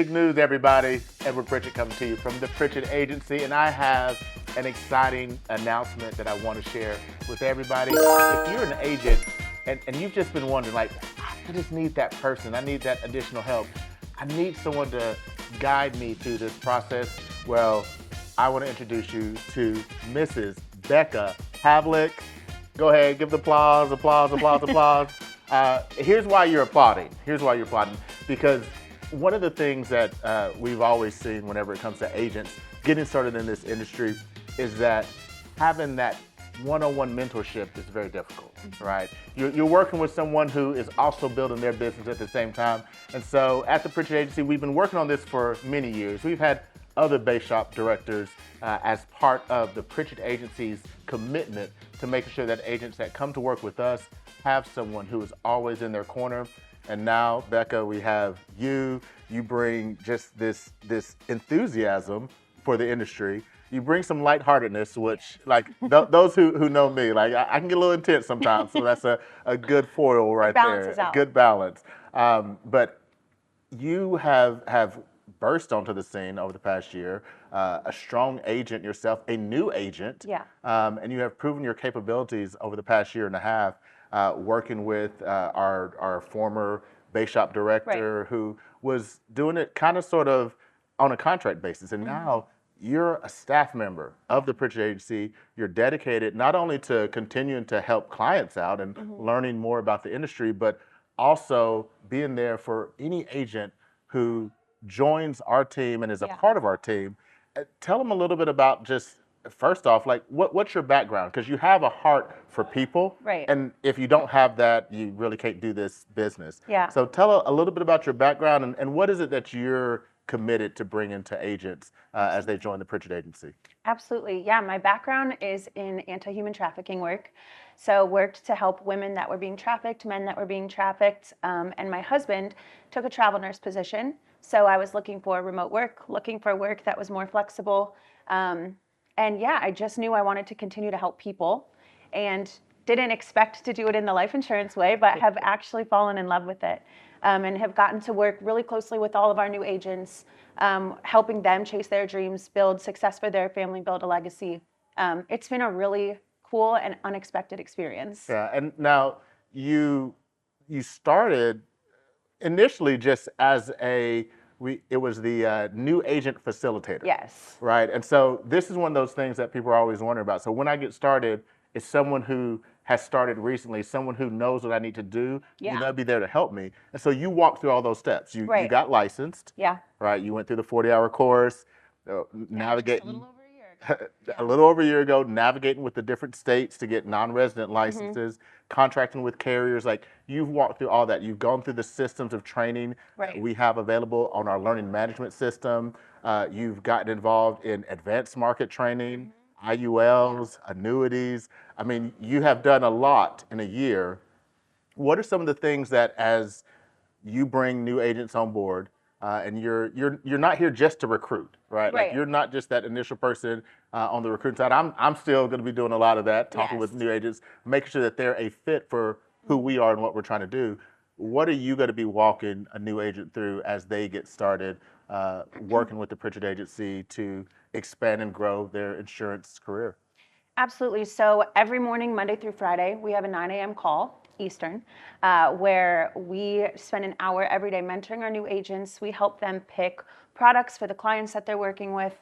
Big news, everybody. Edward Pritchett coming to you from the Pritchett Agency, and I have an exciting announcement that I want to share with everybody. If you're an agent and you've just been wondering, like, I just need that person, I need that additional help, I need someone to guide me through this process, well, I want to introduce you to Mrs. Becca Pavlik. Go ahead, give the applause, applause, applause, applause. Here's why you're applauding. Because one of the things that we've always seen whenever it comes to agents getting started in this industry is that having that one-on-one mentorship is very difficult, right? You're working with someone who is also building their business at the same time. And so at the Pritchett Agency, we've been working on this for many years. We've had other Baseshop directors as part of the Pritchett Agency's commitment to making sure that agents that come to work with us have someone who is always in their corner. And now, Becca, we have you. You bring just this enthusiasm for the industry. You bring some lightheartedness, which, like, those who know me, like, I can get a little intense sometimes, so that's a good foil right there. Out. Good balance. But you have burst onto the scene over the past year, a strong agent yourself, a new agent, and you have proven your capabilities over the past year and a half, working with our former Baseshop director, who was doing it kind of sort of on a contract basis, and now you're a staff member of the Pritchett Agency. You're dedicated not only to continuing to help clients out and learning more about the industry, but also being there for any agent who joins our team and is a part of our team. Tell them a little bit about just, first off, like, what's your background? Because you have a heart for people, and if you don't have that, you really can't do this business. So tell a little bit about your background and what is it that you're committed to bring into agents as they join the Pritchett Agency? Absolutely. Yeah, my background is in anti-human trafficking work. So worked to help women that were being trafficked, men that were being trafficked, and my husband took a travel nurse position. So I was looking for remote work, looking for work that was more flexible. And yeah, I just knew I wanted to continue to help people and didn't expect to do it in the life insurance way, but have actually fallen in love with it. And have gotten to work really closely with all of our new agents, helping them chase their dreams, build success for their family, build a legacy. It's been a really cool and unexpected experience. Yeah, and now you started initially just as it was the new agent facilitator. Yes. Right, and so this is one of those things that people are always wondering about. So when I get started, it's someone who has started recently, someone who knows what I need to do, they'll be there to help me. And so you walk through all those steps. You got licensed, right? You went through the 40-hour course, navigating. Just a little over a year ago. A little over a year ago, navigating with the different states to get non-resident licenses, contracting with carriers. Like, you've walked through all that. You've gone through the systems of training we have available on our learning management system. You've gotten involved in advanced market training, IULs, annuities. I mean, you have done a lot in a year. What are some of the things that, as you bring new agents on board, and you're not here just to recruit, right? Like, you're not just that initial person on the recruiting side. I'm still going to be doing a lot of that, talking with new agents, making sure that they're a fit for who we are and what we're trying to do. What are you going to be walking a new agent through as they get started working with the Pritchett Agency to expand and grow their insurance career? Absolutely. So every morning, Monday through Friday, we have a 9 a.m. call Eastern, where we spend an hour every day mentoring our new agents. We help them pick products for the clients that they're working with.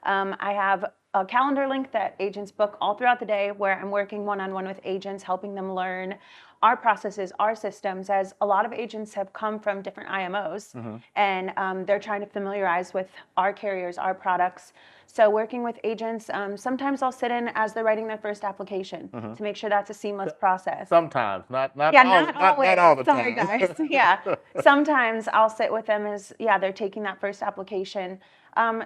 I have a calendar link that agents book all throughout the day, where I'm working one-on-one with agents, helping them learn our processes, our systems, as a lot of agents have come from different IMOs, and they're trying to familiarize with our carriers, our products. So working with agents, sometimes I'll sit in as they're writing their first application to make sure that's a seamless process. Sometimes, not always. Not all the time. Sorry, guys. Sometimes I'll sit with them as they're taking that first application,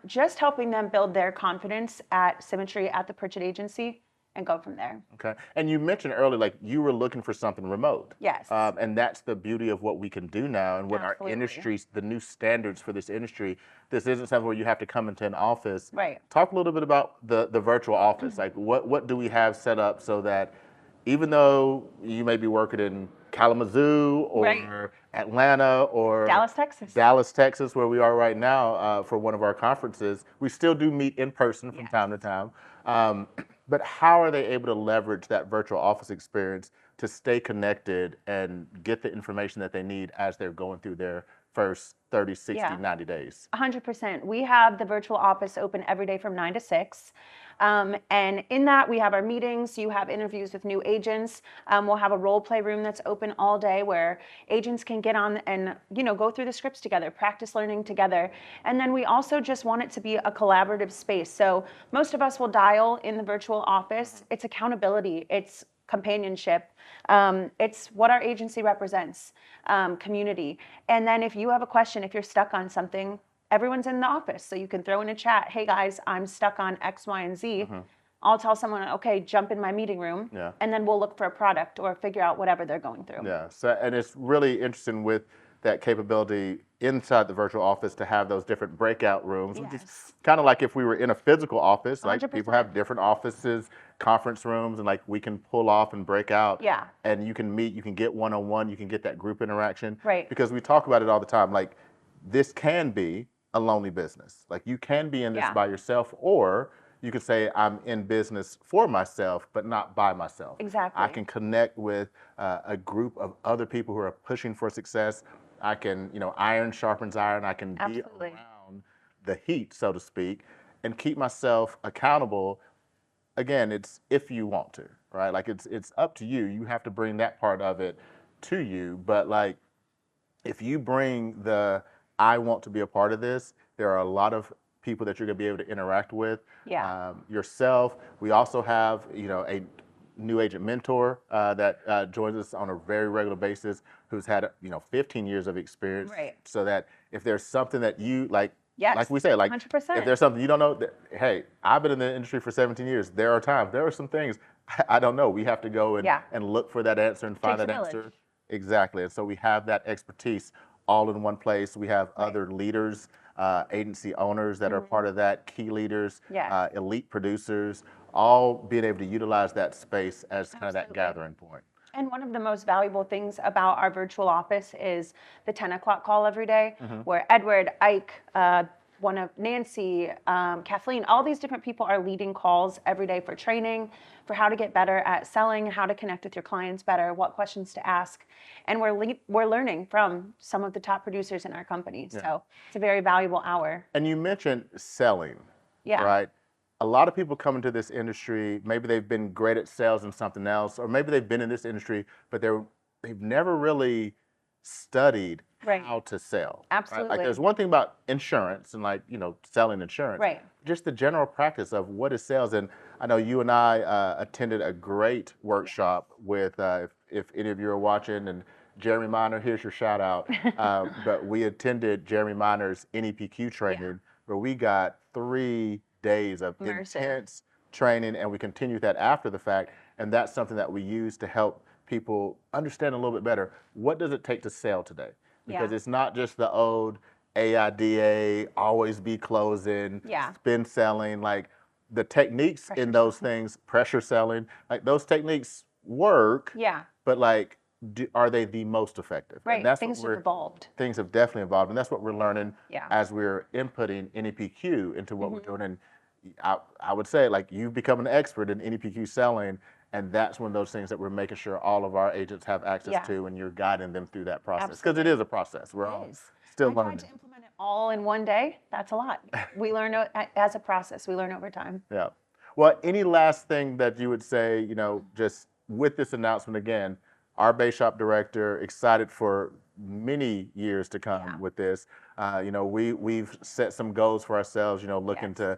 just helping them build their confidence at Symmetry at the Pritchett Agency, and go from there. Okay. And you mentioned earlier, like, you were looking for something remote. Yes. And that's the beauty of what we can do now, and what Absolutely. our industry, the new standards for this industry. This isn't something where you have to come into an office. Right. Talk a little bit about the virtual office. Like, what do we have set up so that even though you may be working in Kalamazoo or Right. Atlanta or Dallas, Texas. where we are right now for one of our conferences. We still do meet in person from Yes. time to time. Um, but how are they able to leverage that virtual office experience to stay connected and get the information that they need as they're going through their first 30, 60, Yeah. 90 days? 100%. We have the virtual office open every day from 9 to 6. And in that, we have our meetings. You have interviews with new agents. We'll have a role play room that's open all day where agents can get on and, go through the scripts together, practice learning together. And then we also just want it to be a collaborative space. So most of us will dial in the virtual office. It's accountability. It's companionship. It's what our agency represents, community. And then if you have a question, if you're stuck on something, everyone's in the office. So you can throw in a chat, hey guys, I'm stuck on X, Y, and Z. I'll tell someone, okay, jump in my meeting room, and then we'll look for a product or figure out whatever they're going through. Yeah, so, and it's really interesting with that capability inside the virtual office to have those different breakout rooms, which is kind of like if we were in a physical office, like 100%. people have different offices, conference rooms, and like we can pull off and break out. Yeah. And you can meet, you can get one-on-one, you can get that group interaction. Right. Because we talk about it all the time, like this can be a lonely business. Like you can be in this by yourself, or you could say I'm in business for myself, but not by myself. Exactly. I can connect with a group of other people who are pushing for success. I can, iron sharpens iron. I can be around the heat, so to speak, and keep myself accountable. Again, it's if you want to, right? Like it's up to you. You have to bring that part of it to you. But like, if you bring I want to be a part of this, there are a lot of people that you're going to be able to interact with. Yourself. We also have, a new agent mentor that joins us on a very regular basis, who's had 15 years of experience. Right. So that if there's something that you like we say, 100%. if there's something you don't know, hey, I've been in the industry for 17 years. There are some things I don't know. We have to go and look for that answer and find that answer. Exactly. And so we have that expertise all in one place. We have other leaders, agency owners that are part of that, key leaders, elite producers, all being able to utilize that space as kind of that gathering point. And one of the most valuable things about our virtual office is the 10 o'clock call every day, where Edward, Ike, one of Nancy, Kathleen, all these different people are leading calls every day for training, for how to get better at selling, how to connect with your clients better, what questions to ask. And we're learning from some of the top producers in our company. So it's a very valuable hour. And you mentioned selling, right? A lot of people come into this industry, maybe they've been great at sales and something else, or maybe they've been in this industry, but they've never really studied how to sell. Absolutely. Right? Like there's one thing about insurance and selling insurance. Right. Just the general practice of what is sales. And I know you and I attended a great workshop with, if any of you are watching, and Jeremy Miner, here's your shout out. But we attended Jeremy Miner's NEPQ training where we got 3 days of intense training, and we continued that after the fact. And that's something that we use to help people understand a little bit better. What does it take to sell today? Because it's not just the old AIDA, always be closing, spin selling, like the techniques in those things, pressure selling, like those techniques work, but like, are they the most effective? Right, and that's things have evolved. Things have definitely evolved, and that's what we're learning as we're inputting NEPQ into what we're doing. And I would say, like, you've become an expert in NEPQ selling, and that's one of those things that we're making sure all of our agents have access to, and you're guiding them through that process. Because it is a process. We're all still learning. I tried to implement it all in one day. That's a lot. We learn as a process. We learn over time. Yeah. Well, any last thing that you would say, just with this announcement again, our Baseshop Director, excited for many years to come with this. We've set some goals for ourselves, looking to,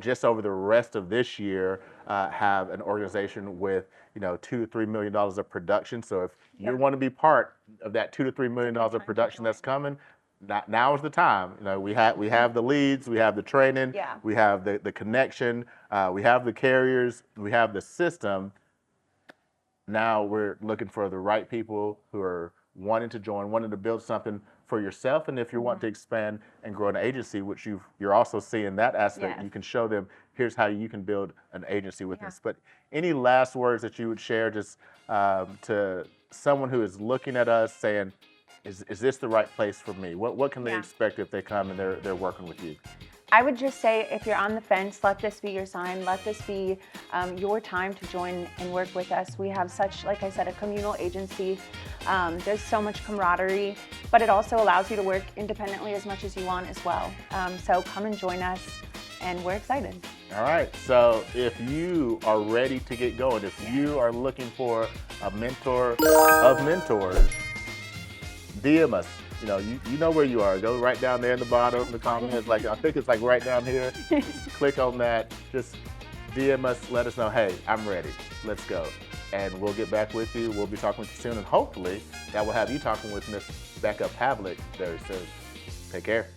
just over the rest of this year, have an organization with, $2 to $3 million of production. So if you want to be part of that $2 to $3 million of production that's coming, now is the time. We have the leads, we have the training, we have the connection, we have the carriers, we have the system. Now we're looking for the right people who are wanting to join, wanting to build something for yourself. And if you want to expand and grow an agency, which you're also seeing that aspect, you can show them, here's how you can build an agency with us. But any last words that you would share just to someone who is looking at us saying, is this the right place for me? What can they Yeah. expect if they come and they're working with you? I would just say, if you're on the fence, let this be your sign. Let this be your time to join and work with us. We have such, like I said, a communal agency. There's so much camaraderie, but it also allows you to work independently as much as you want as well. So come and join us, and we're excited. All right, so if you are ready to get going, if you are looking for a mentor of mentors, DM us. You know where you are. Go right down there in the bottom, the comments. Like, I think it's like right down here. Just click on that. Just DM us. Let us know, hey, I'm ready. Let's go. And we'll get back with you. We'll be talking with you soon. And hopefully that will have you talking with Miss Becca Pavlik very soon. Take care.